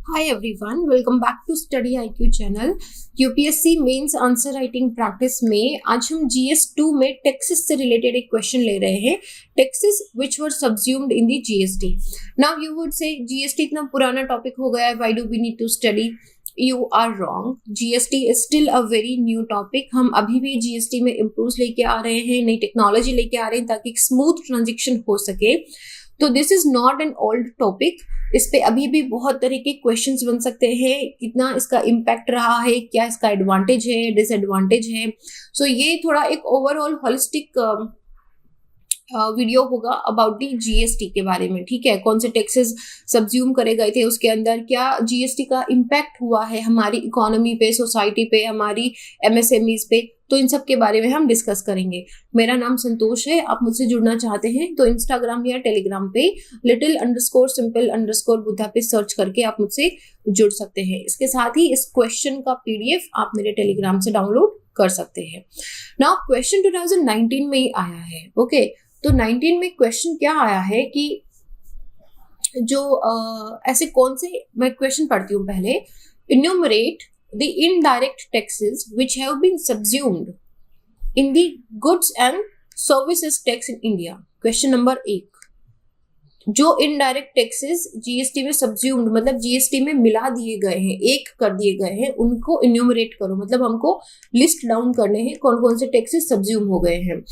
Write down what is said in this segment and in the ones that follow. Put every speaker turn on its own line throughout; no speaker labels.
Hi everyone, welcome back to Study IQ channel. UPSC mains answer writing practice में आज हम GS2 में taxes से रिलेटेड एक क्वेश्चन ले रहे हैं। Taxes which were subsumed in the GST. Now you would say GST इतना पुराना टॉपिक हो गया है, why do we need to study? You are wrong, GST is still a very new topic. हम अभी भी जीएसटी में इम्प्रूव लेके आ रहे हैं, नई टेक्नोलॉजी लेके आ रहे हैं ताकि स्मूथ ट्रांजेक्शन हो सके। तो this is not an old topic. इस पे अभी भी बहुत तरह के क्वेश्चंस बन सकते हैं, कितना इसका इम्पैक्ट रहा है, क्या इसका एडवांटेज है, डिसएडवांटेज है। सो ये थोड़ा एक ओवरऑल होलिस्टिक वीडियो होगा अबाउट दी जीएसटी के बारे में। ठीक है, कौन से टैक्सेस सब्ज्यूम करे गए थे उसके अंदर, क्या जीएसटी का इम्पैक्ट हुआ है हमारी इकोनॉमी पे, सोसाइटी पे, हमारी एमएसएमईज पे, तो इन सब के बारे में हम डिस्कस करेंगे। मेरा नाम संतोष है। आप मुझसे जुड़ना चाहते हैं तो इंस्टाग्राम या टेलीग्राम पे little_simple_बुद्धा पे सर्च करके आप मुझसे जुड़ सकते हैं। इसके साथ ही इस क्वेश्चन का पीडीएफ आप मेरे टेलीग्राम से डाउनलोड कर सकते हैं। नाउ क्वेश्चन 2019 में ही आया है। ओके, तो 19 में क्वेश्चन क्या आया है कि जो ऐसे कौन से, मैं क्वेश्चन पढ़ती हूँ पहले। Enumerate the indirect taxes which have been subsumed in the goods and services tax in India। Question number 1, जो इनडायरेक्ट टैक्सेस जीएसटी में सब्ज्यूम्ड मतलब जीएसटी में मिला दिए गए हैं, एक कर दिए गए हैं, उनको इन्यूमरेट करो, मतलब हमको लिस्ट डाउन करने हैं कौन कौन से टैक्सेस सब्ज्यूम हो गए हैं।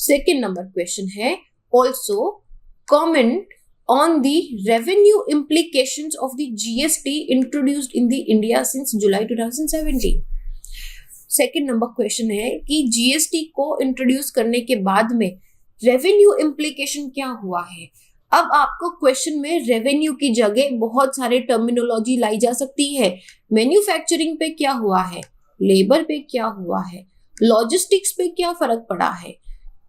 सेकेंड नंबर क्वेश्चन है also comment on the revenue implications of the GST introduced in the India since July 2017। Second number question है कि जीएसटी को इंट्रोड्यूस करने के बाद में रेवेन्यू इम्प्लीकेशन क्या हुआ है। अब आपको क्वेश्चन में रेवेन्यू की जगह बहुत सारे टर्मिनोलॉजी लाई जा सकती है। मैन्युफैक्चरिंग पे क्या हुआ है, लेबर पे क्या हुआ है, लॉजिस्टिक्स पे क्या फर्क पड़ा है,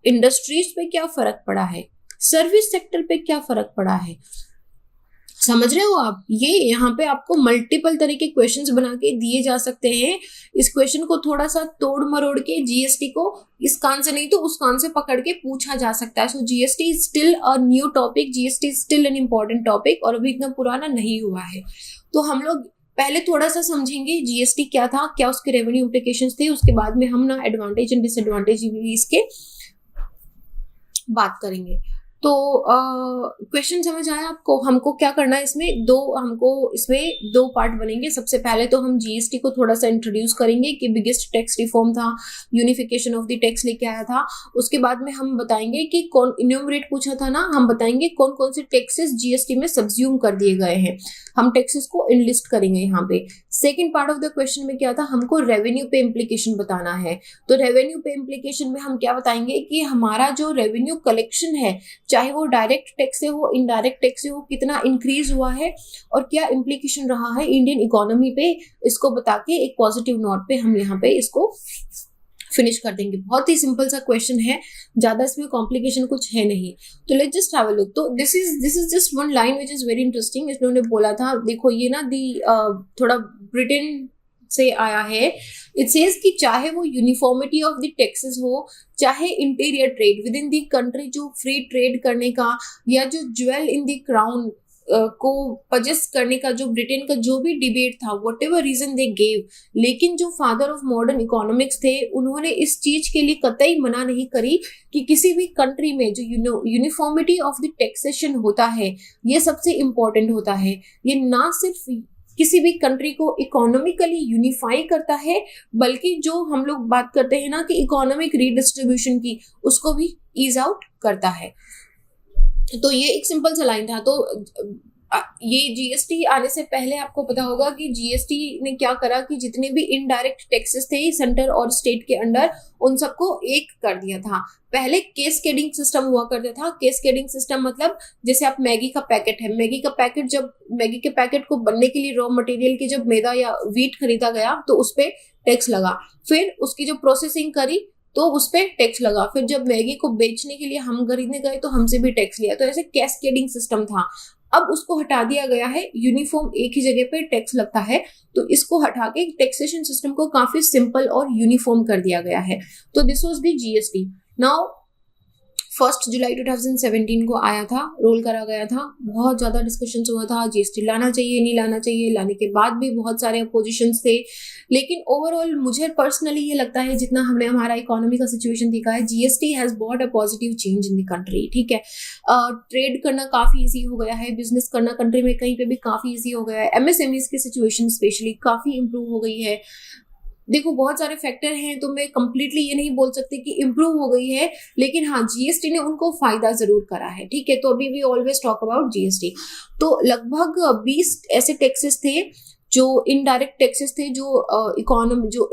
इंडस्ट्रीज पे क्या फर्क पड़ा है, सर्विस सेक्टर पे क्या फर्क पड़ा है। समझ रहे हो आप? ये यहाँ पे आपको मल्टीपल तरह के क्वेश्चंस बना के दिए जा सकते हैं। इस क्वेश्चन को थोड़ा सा तोड़ मरोड़ के जीएसटी को इस कान से नहीं तो उस कान से पकड़ के पूछा जा सकता है। So GST is still a new topic, GST is still an important topic और अभी इतना पुराना नहीं हुआ है। तो हम लोग पहले थोड़ा सा समझेंगे जीएसटी क्या था, क्या उसके रेवेन्यू इम्प्लीकेशंस थे, उसके बाद में हम ना एडवांटेज एंड डिसएडवांटेज इसके बात करेंगे। तो क्वेश्चन समझ आया आपको? हमको क्या करना है इसमें, दो पार्ट बनेंगे। सबसे पहले तो हम जीएसटी को थोड़ा सा इंट्रोड्यूस करेंगे कि बिगेस्ट टैक्स रिफॉर्म था, यूनिफिकेशन ऑफ द टैक्स लेके आया था। उसके बाद में हम बताएंगे कि कौन इन्यूमरेट पूछा था ना, हम बताएंगे कौन कौन से टैक्सेस जीएसटी में सब्ज्यूम कर दिए गए हैं। हम टैक्सेस को इनलिस्ट करेंगे यहाँ पे। Second part of the question में क्या था, हमको रेवेन्यू पे इम्प्लीकेशन बताना है। तो रेवेन्यू पे इम्प्लीकेशन में हम क्या बताएंगे कि हमारा जो रेवेन्यू कलेक्शन है, चाहे वो डायरेक्ट टैक्स से हो, इनडायरेक्ट टैक्स से हो, कितना इंक्रीज हुआ है और क्या इम्प्लीकेशन रहा है इंडियन इकोनॉमी पे, इसको बता के एक पॉजिटिव नोट पे हम यहाँ पे इसको फिनिश कर देंगे। बहुत ही सिंपल सा क्वेश्चन है, ज्यादा इसमें कॉम्प्लिकेशन कुछ है नहीं। तो let's just have a look. तो this is just one line which is very interesting. इन्होंने बोला था, देखो ये ना थोड़ा ब्रिटेन से आया है। इट सेज कि चाहे वो यूनिफॉर्मिटी ऑफ द टैक्सेस हो, चाहे interior trade within the country, जो फ्री ट्रेड करने का, या जो ज्वेल इन द क्राउन को पजेस करने का, जो ब्रिटेन का जो भी डिबेट था, whatever reason they gave, लेकिन जो फादर ऑफ मॉडर्न इकोनॉमिक्स थे उन्होंने इस चीज के लिए कतई मना नहीं करी कि किसी भी कंट्री में जो यूनिफॉर्मिटी ऑफ द टैक्सेशन होता है ये सबसे इंपॉर्टेंट होता है। ये ना सिर्फ किसी भी कंट्री को इकोनॉमिकली यूनिफाई करता है, बल्कि जो हम लोग बात करते हैं ना कि इकोनॉमिक रीडिस्ट्रीब्यूशन की, उसको भी ईज आउट करता है। तो ये एक सिंपल सा लाइन था। तो ये जीएसटी आने से पहले आपको पता होगा कि जीएसटी ने क्या करा कि जितने भी इनडायरेक्ट टैक्सेस थे सेंटर और स्टेट के अंडर, उन सबको एक कर दिया था। पहले कैस्केडिंग सिस्टम हुआ करता था। कैस्केडिंग सिस्टम मतलब जैसे आप मैगी का पैकेट है, मैगी के पैकेट को बनने के लिए रॉ मटेरियल की जब मैदा या व्हीट खरीदा गया तो उस पर टैक्स लगा, फिर उसकी जो प्रोसेसिंग करी तो उस पर टैक्स लगा, फिर जब मैगी को बेचने के लिए हम खरीदने गए तो हमसे भी टैक्स लिया। तो ऐसे कैस्केडिंग सिस्टम था। अब उसको हटा दिया गया है, यूनिफॉर्म एक ही जगह पे टैक्स लगता है, तो इसको हटा के टैक्सेशन सिस्टम को काफी सिंपल और यूनिफॉर्म कर दिया गया है। तो this was the GST. Now 1 जुलाई 2017 को आया था, रोल करा गया था। बहुत ज़्यादा डिस्कशन हुआ था, जीएसटी लाना चाहिए नहीं लाना चाहिए। लाने के बाद भी बहुत सारे अपोजिशंस थे, लेकिन ओवरऑल मुझे पर्सनली ये लगता है, जितना हमने हमारा इकोनॉमी का सिचुएशन देखा है, GST has bought a positive change in the country. ठीक है, ट्रेड करना काफ़ी ईजी हो गया है, बिजनेस करना कंट्री में कहीं पे भी काफ़ी ईजी हो गया है। एमएसएमईज की सिचुएशन स्पेशली काफ़ी इंप्रूव हो गई है। देखो बहुत सारे फैक्टर हैं, तो मैं कंप्लीटली ये नहीं बोल सकती कि इम्प्रूव हो गई है, लेकिन हाँ जीएसटी ने उनको फायदा जरूर करा है। ठीक है, तो अभी we always talk about GST. तो लगभग 20 ऐसे टैक्सेस थे जो इनडायरेक्ट टैक्सेस थे, जो इकोनॉमी जो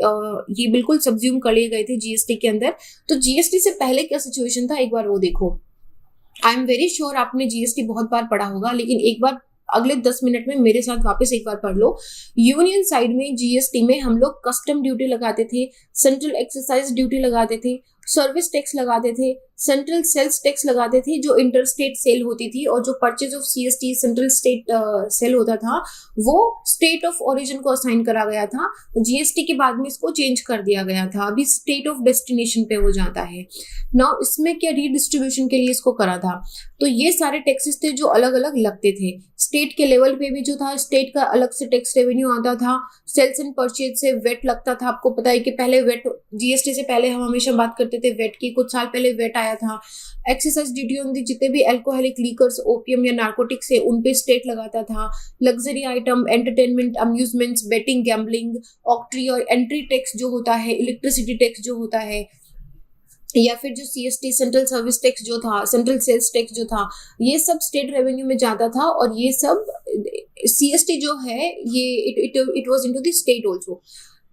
ये बिल्कुल सब्ज्यूम कर लिए गए थे जीएसटी के अंदर। तो जीएसटी से पहले क्या सिचुएशन था, एक बार वो देखो। आई एम वेरी श्योर आपने जीएसटी बहुत बार पढ़ा होगा, लेकिन एक बार अगले 10 मिनट में मेरे साथ वापस एक बार पढ़ लो। यूनियन साइड में जीएसटी में हम लोग कस्टम ड्यूटी लगाते थे, सेंट्रल एक्सरसाइज ड्यूटी लगाते थे, सर्विस टैक्स लगाते थे, सेंट्रल सेल्स टैक्स लगाते थे जो इंटर स्टेट सेल होती थी, और जो purchase of CST central state sale होता था वो स्टेट ऑफ ओरिजिन को असाइन करा गया था। जीएसटी के बाद में इसको चेंज कर दिया गया था, अभी स्टेट ऑफ डेस्टिनेशन पे हो जाता है। नाउ इसमें क्या रीडिस्ट्रीब्यूशन के लिए इसको करा था। तो ये सारे टैक्सेस थे जो अलग अलग लगते थे। स्टेट के लेवल पे भी जो था, स्टेट का अलग से टैक्स रेवेन्यू आता था, सेल्स एंड परचेज से वेट लगता था। आपको पता है कि पहले वेट, जीएसटी से पहले हम हमेशा बात करते थे वेट की, कुछ साल पहले वेट आया था। एक्साइज ड्यूटी ऑन दी जितने भी अल्कोहलिक लिकर्स, ओपियम या नार्कोटिक्स है, उन पे स्टेट लगाता था। Luxury item, entertainment, amusements, betting, gambling, octroi और एंट्री टैक्स जो होता है, इलेक्ट्रिसिटी टैक्स जो होता है, या फिर जो सीएसटी सेंट्रल सर्विस टैक्स जो था, सेंट्रल सेल्स टैक्स जो था, ये सब स्टेट रेवेन्यू में जाता था। और ये सब सीएसटी जो है ये it was into the state also.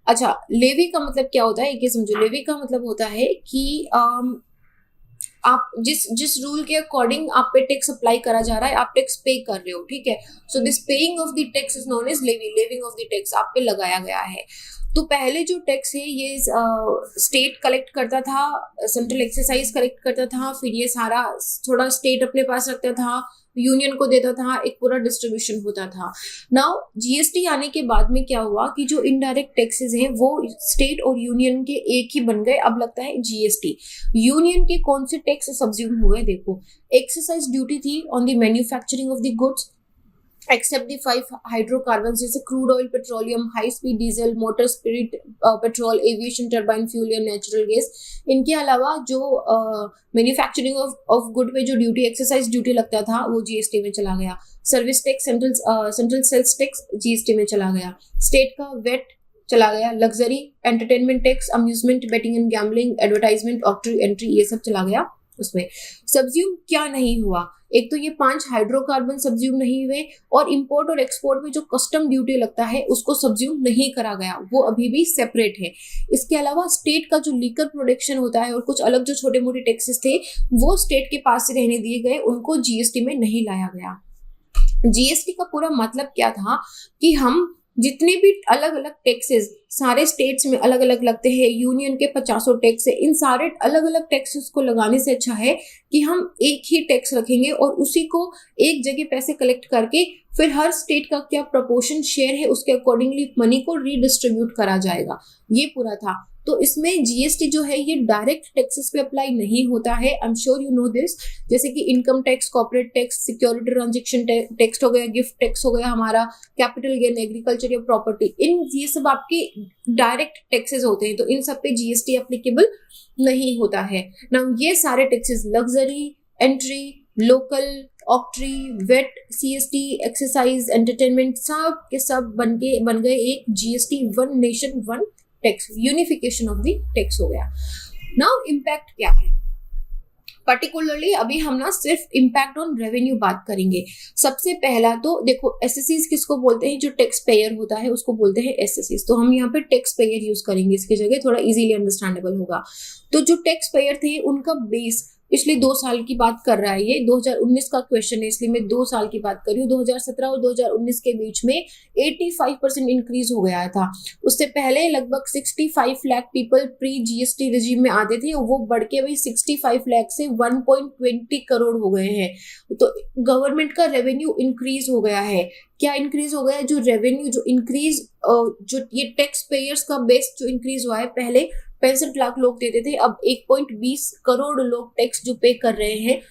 अच्छा, लेवी का मतलब क्या होता है, ये समझो। लेवी का मतलब होता है कि आप जिस रूल के अकॉर्डिंग आप पे टैक्स अप्लाई करा जा रहा है, आप टैक्स पे कर रहे हो। ठीक है, so this paying of the tax is known as levy. Levying of the tax आप पे लगाया गया है। तो पहले जो टैक्स है ये स्टेट कलेक्ट करता था, सेंट्रल एक्सरसाइज कलेक्ट करता था, फिर ये सारा थोड़ा स्टेट अपने पास रखता था, यूनियन को देता था, एक पूरा डिस्ट्रीब्यूशन होता था। नाउ जीएसटी आने के बाद में क्या हुआ कि जो इनडायरेक्ट टैक्सेस हैं वो स्टेट और यूनियन के एक ही बन गए। अब लगता है जीएसटी। यूनियन के कौन से टैक्स सब्ज्यूम हुए, देखो। एक्सरसाइज ड्यूटी थी on the manufacturing of the goods except the 5 hydrocarbon, जैसे crude oil, petroleum, high speed diesel, motor spirit petrol, aviation turbine fuel या नेचुरल गैस। इनके अलावा जो मैन्युफैक्चरिंग ऑफ गुड पे जो ड्यूटी, एक्सरसाइज ड्यूटी लगता था, वो जीएसटी में चला गया। Service tax, central sales tax GST में चला गया। स्टेट का वेट चला गया। Luxury, entertainment tax, amusement, betting and gambling, advertisement, octroi, entry, ये सब चला गया उसमें। सब्ज्यूम क्या नहीं हुआ, एक तो ये 5 हाइड्रोकार्बन सब्ज्यूम नहीं हुए, और इंपोर्ट और एक्सपोर्ट में जो कस्टम ड्यूटी लगता है उसको सब्ज्यूम नहीं करा गया, वो अभी भी सेपरेट है। इसके अलावा स्टेट का जो लीकर प्रोडक्शन होता है और कुछ अलग जो छोटे मोटे टैक्सेस थे वो स्टेट के पास से रहने दिए गए, उनको जीएसटी में नहीं लाया गया। जीएसटी का पूरा मतलब क्या था कि हम जितने भी अलग अलग टैक्सेस सारे स्टेट्स में अलग अलग लगते हैं, यूनियन के 50 टैक्स है, इन सारे अलग अलग टैक्सेस को लगाने से अच्छा है कि हम एक ही टैक्स रखेंगे और उसी को एक जगह पैसे कलेक्ट करके फिर हर स्टेट का क्या प्रोपोर्शन शेयर है उसके अकॉर्डिंगली मनी को रीडिस्ट्रीब्यूट करा जाएगा। ये पूरा था। तो इसमें जीएसटी जो है ये डायरेक्ट टैक्सेस पे अप्लाई नहीं होता है। I am sure you know this. जैसे कि income tax, corporate tax, security transaction tax हो गया, गिफ्ट टैक्स हो गया हमारा, कैपिटल गेन, एग्रीकल्चर या प्रॉपर्टी, इन ये सब आपके डायरेक्ट टैक्सेस होते हैं, तो इन सब पे जीएसटी एप्लीकेबल नहीं होता है ना। ये सारे taxes luxury, entry, local, octroi, VAT, CST, excise, entertainment, सब के सब बन गए एक GST, one nation one tax, unification of the tax हो गया। नाउ इम्पैक्ट क्या है पर्टिकुलरली, अभी हम ना सिर्फ इम्पैक्ट ऑन रेवेन्यू बात करेंगे। सबसे पहला तो देखो एसएससीज किसको बोलते हैं, जो टैक्स पेयर होता है उसको बोलते हैं एसएससीज। तो हम यहाँ पे टैक्स पेयर यूज करेंगे इसकी जगह, थोड़ा इजीली अंडरस्टैंडेबल होगा। तो जो टैक्स पेयर थे उनका बेस पिछले 2 साल की बात कर रहा है, ये 2019 का क्वेश्चन है इसलिए मैं 2 साल की बात कर रही हूँ। 2017 और 2019 के बीच में 85% इंक्रीज हो गया था। उससे पहले लगभग 65 lakh people pre GST regime में आते थे, वो बढ़ के भाई 65 लाख से 1.20 करोड़ हो गए हैं। तो गवर्नमेंट का रेवेन्यू इंक्रीज हो गया है। क्या इंक्रीज हो गया है, जो रेवेन्यू जो इंक्रीज, जो ये टैक्स पेयर्स का बेस जो इंक्रीज हुआ है, पहले 65 लाख लोग देते थे, अब 1.20 करोड़ लोग टैक्स जो पे कर रहे हैं।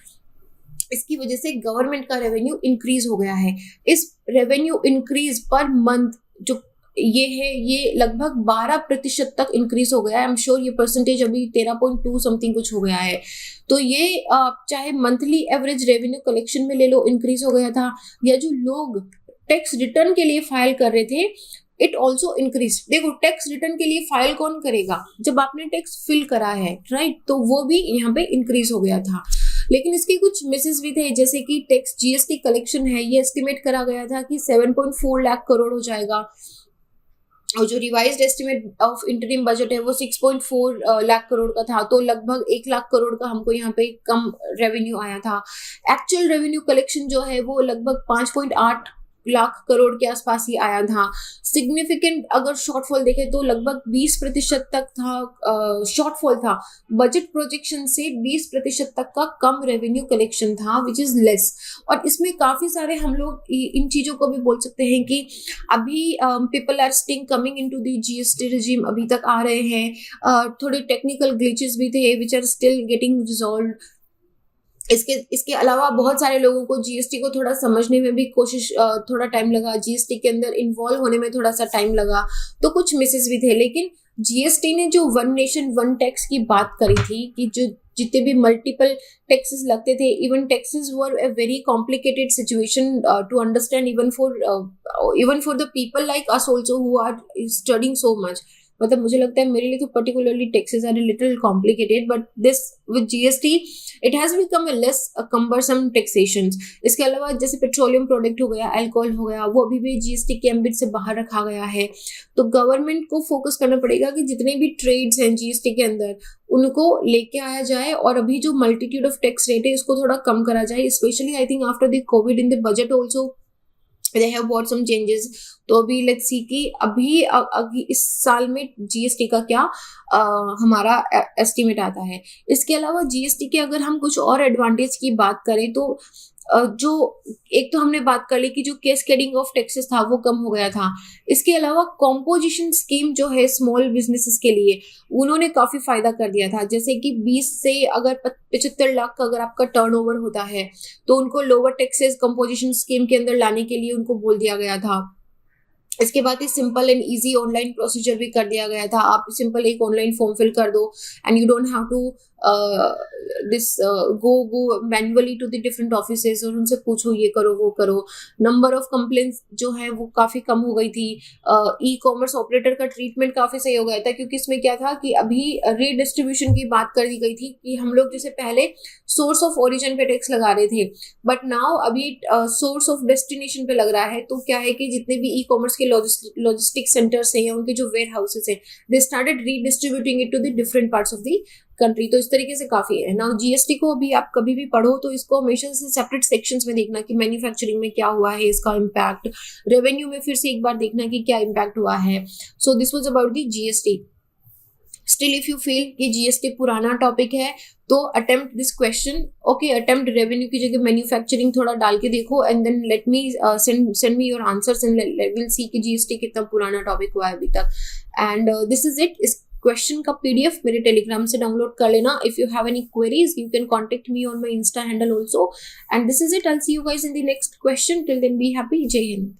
इसकी वजह से गवर्नमेंट का रेवेन्यू इंक्रीज हो गया है। इस रेवेन्यू इंक्रीज पर मंथ जो ये है, ये लगभग 12% तक इंक्रीज हो गया है। आई एम श्योर ये परसेंटेज अभी 13.2 समथिंग कुछ हो गया है। तो ये चाहे मंथली एवरेज रेवेन्यू कलेक्शन में ले लो, इंक्रीज हो गया था, या जो लोग टैक्स रिटर्न के लिए फाइल कर रहे थे, इट ऑल्सो इंक्रीज। देखो, टैक्स रिटर्न के लिए फाइल कौन करेगा? जब आपने टैक्स फिल करा है, राइट? तो वो भी यहाँ पे इंक्रीज हो गया था। लेकिन इसके कुछ मिसेस भी थे, जैसे कि टैक्स जीएसटी कलेक्शन है, ये एस्टिमेट करा गया था कि 7.4 लाख करोड़ हो जाएगा, और जो revised estimate of interim budget है वो 6.4 लाख करोड़ का था। तो लगभग 1 लाख करोड़ का हमको यहाँ पे कम रेवेन्यू आया था। एक्चुअल रेवेन्यू कलेक्शन जो है वो लगभग 5.8 लाख करोड़ के आसपास ही आया था। सिग्निफिकेंट अगर शॉर्टफॉल देखें तो लगभग 20% तक था, शॉर्टफॉल था। बजट प्रोजेक्शन से 20% तक का कम रेवेन्यू कलेक्शन था, विच इज लेस। और इसमें काफी सारे हम लोग इन चीजों को भी बोल सकते हैं कि अभी people are still coming into the GST regime, अभी तक आ रहे हैं। थोड़े टेक्निकल ग्लिचेस भी थे which are still getting resolve. इसके अलावा बहुत सारे लोगों को जीएसटी को थोड़ा समझने में भी थोड़ा टाइम लगा, जीएसटी के अंदर इन्वॉल्व होने में थोड़ा सा टाइम लगा, तो कुछ मिसेस भी थे। लेकिन जीएसटी ने जो वन नेशन वन टैक्स की बात करी थी, कि जो जितने भी मल्टीपल टैक्सेस लगते थे, even taxes were a very complicated situation to understand, even for the people like us also who are studying so much. मतलब मुझे लगता है मेरे लिए तो particularly taxes are a little complicated, but this with GST it has become a less cumbersome taxation. इसके अलावा जैसे पेट्रोलियम प्रोडक्ट हो गया, अल्कोहल हो गया, वो अभी भी जीएसटी के एम्बिट से बाहर रखा गया है। तो गवर्नमेंट को फोकस करना पड़ेगा कि जितने भी ट्रेड्स हैं जीएसटी के अंदर, उनको लेके आया जाए, और अभी जो मल्टीट्यूड ऑफ टैक्स रेट है इसको थोड़ा कम करा जाए। Specially I think after the Covid in the budget also they have brought some changes। तो अभी लेट्स सी कि अभी इस साल में जीएसटी का क्या हमारा एस्टिमेट आता है। इसके अलावा जीएसटी के अगर हम कुछ और एडवांटेज की बात करें तो जो एक तो हमने बात कर ली कि जो कैस्केडिंग ऑफ टैक्सेस था वो कम हो गया था। इसके अलावा कॉम्पोजिशन स्कीम जो है स्मॉल बिजनेसेस के लिए, उन्होंने काफी फायदा कर दिया था। जैसे कि 20 से अगर 75 लाख का अगर आपका टर्नओवर होता है तो उनको लोअर टैक्सेस कॉम्पोजिशन स्कीम के अंदर लाने के लिए उनको बोल दिया गया था। इसके बाद ही simple and easy online procedure भी कर दिया गया था। आप सिंपल एक ऑनलाइन फॉर्म फिल कर दो and you don't have to go manually to the different offices और उनसे पूछो ये करो वो करो। नंबर ऑफ कंप्लेंट्स जो है वो काफी कम हो गई थी। ई कॉमर्स ऑपरेटर का ट्रीटमेंट काफी सही हो गया था, क्योंकि इसमें क्या था कि अभी रीडिस्ट्रीब्यूशन की बात कर दी गई थी कि हम लोग जैसे पहले सोर्स ऑफ ओरिजिन पे टैक्स लगा रहे थे, बट नाउ अभी सोर्स ऑफ डेस्टिनेशन पे लग रहा है। तो क्या है कि जितने भी ई कॉमर्स के लॉजिस्टिक सेंटर्स हैं या उनके जो वेयर हाउसेस हैं, they started redistributing it to the different parts of the country. तो इस तरीके से काफी है। नाउ जीएसटी को अभी आप कभी भी पढ़ो तो इसको हमेशा से सेपरेट सेक्शंस में देखना कि मैन्युफैक्चरिंग में क्या हुआ है, इसका इम्पैक्ट, रेवेन्यू में फिर से एक बार देखना कि क्या इम्पैक्ट हुआ है। So this was about the GST. Still if you feel कि जीएसटी पुराना टॉपिक है तो attempt this question, okay, attempt revenue की जगह मैन्युफैक्चरिंग थोड़ा डाल के देखो and then let me send me your answers and will see कि जीएसटी कितना पुराना टॉपिक हुआ है अभी तक। And this is it. इस क्वेश्चन का पीडीएफ मेरे टेलीग्राम से डाउनलोड कर लेना। If you have any queries you can contact me on my insta handle also. And this is it. I will see you guys in the next question. Till then be happy. जय हिंद।